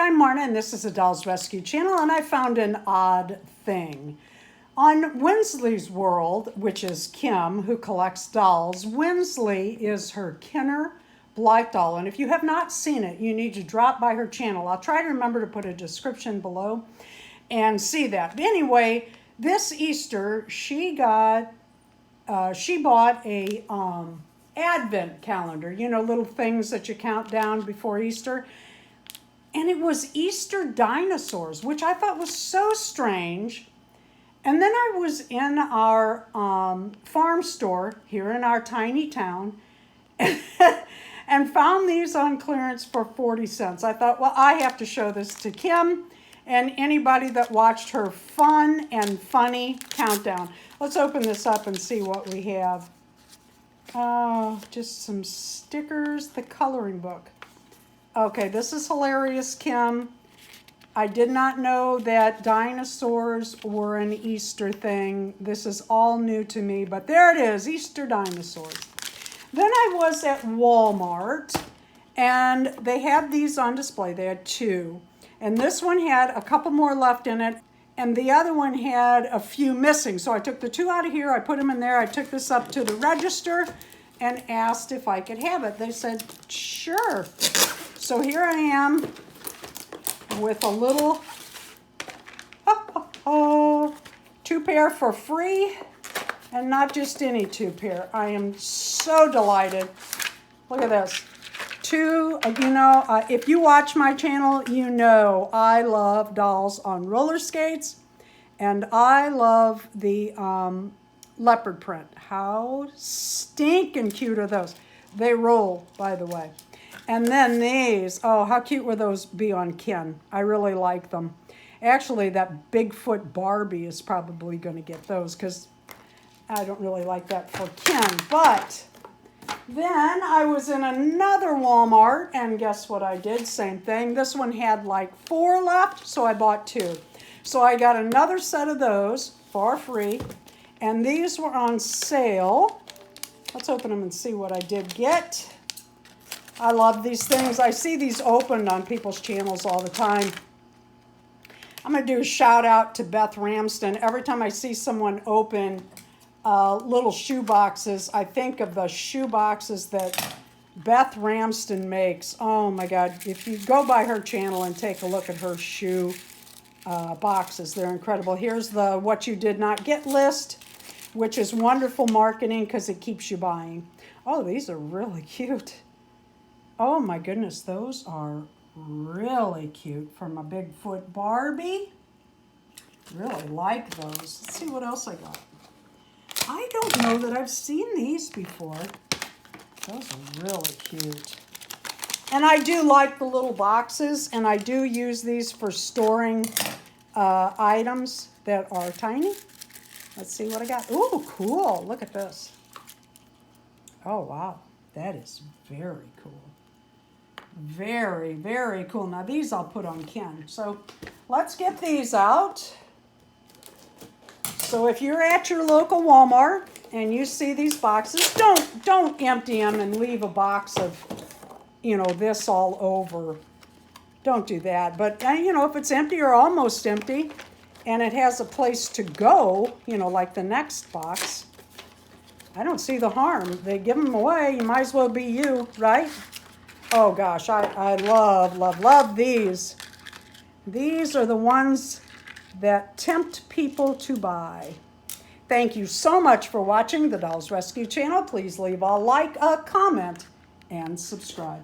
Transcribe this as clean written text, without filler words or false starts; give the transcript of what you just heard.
I'm Marna, and this is the Dolls Rescue Channel, and I found an odd thing. On Winsley's World, which is Kim, who collects dolls, Winsley is her Kenner Blythe doll, and if you have not seen it, you need to drop by her channel. I'll try to remember to put a description below and see that. But anyway, this Easter, she bought a advent calendar, you know, little things that you count down before Easter. And it was Easter Dinosaurs, which I thought was so strange. And then I was in our farm store here in our tiny town and found these on clearance for 40 cents. I thought, well, I have to show this to Kim and anybody that watched her fun and funny countdown. Let's open this up and see what we have. Just some stickers, the coloring book. Okay, this is hilarious, Kim. I did not know that dinosaurs were an Easter thing. This is all new to me, but there it is, Easter dinosaurs. Then I was at Walmart, and they had these on display. They had two, and this one had a couple more left in it, and the other one had a few missing. So I took the two out of here, I put them in there, I took this up to the register and asked if I could have it. They said, sure. So here I am with a little two pair for free, and not just any two pair. I am so delighted. Look at this. Two, if you watch my channel, you know I love dolls on roller skates, and I love the leopard print. How stinking cute are those? They roll, by the way. And then these, oh, how cute would those be on Ken? I really like them. Actually, that Bigfoot Barbie is probably going to get those because I don't really like that for Ken. But then I was in another Walmart, and guess what I did? Same thing. This one had like 4 left, so I bought 2. So I got another set of those for free, and these were on sale. Let's open them and see what I did get. I love these things. I see these opened on people's channels all the time. I'm going to do a shout out to Beth Ramsden. Every time I see someone open little shoe boxes, I think of the shoe boxes that Beth Ramsden makes. Oh my God. If you go by her channel and take a look at her shoe boxes, they're incredible. Here's the what you did not get list, which is wonderful marketing because it keeps you buying. Oh, these are really cute. Oh my goodness, those are really cute from a Bigfoot Barbie. Really like those. Let's see what else I got. I don't know that I've seen these before. Those are really cute. And I do like the little boxes, and I do use these for storing items that are tiny. Let's see what I got. Ooh, cool. Look at this. Oh, wow. That is very cool. Very, very cool. Now these I'll put on Ken. So let's get these out. So if you're at your local Walmart and you see these boxes, don't empty them and leave a box of, this all over. Don't do that. But, if it's empty or almost empty and it has a place to go, like the next box, I don't see the harm. They give them away. You might as well be you, right? Oh gosh, I love, love, love these. These are the ones that tempt people to buy. Thank you so much for watching the Dolls Rescue Channel. Please leave a like, a comment, and subscribe.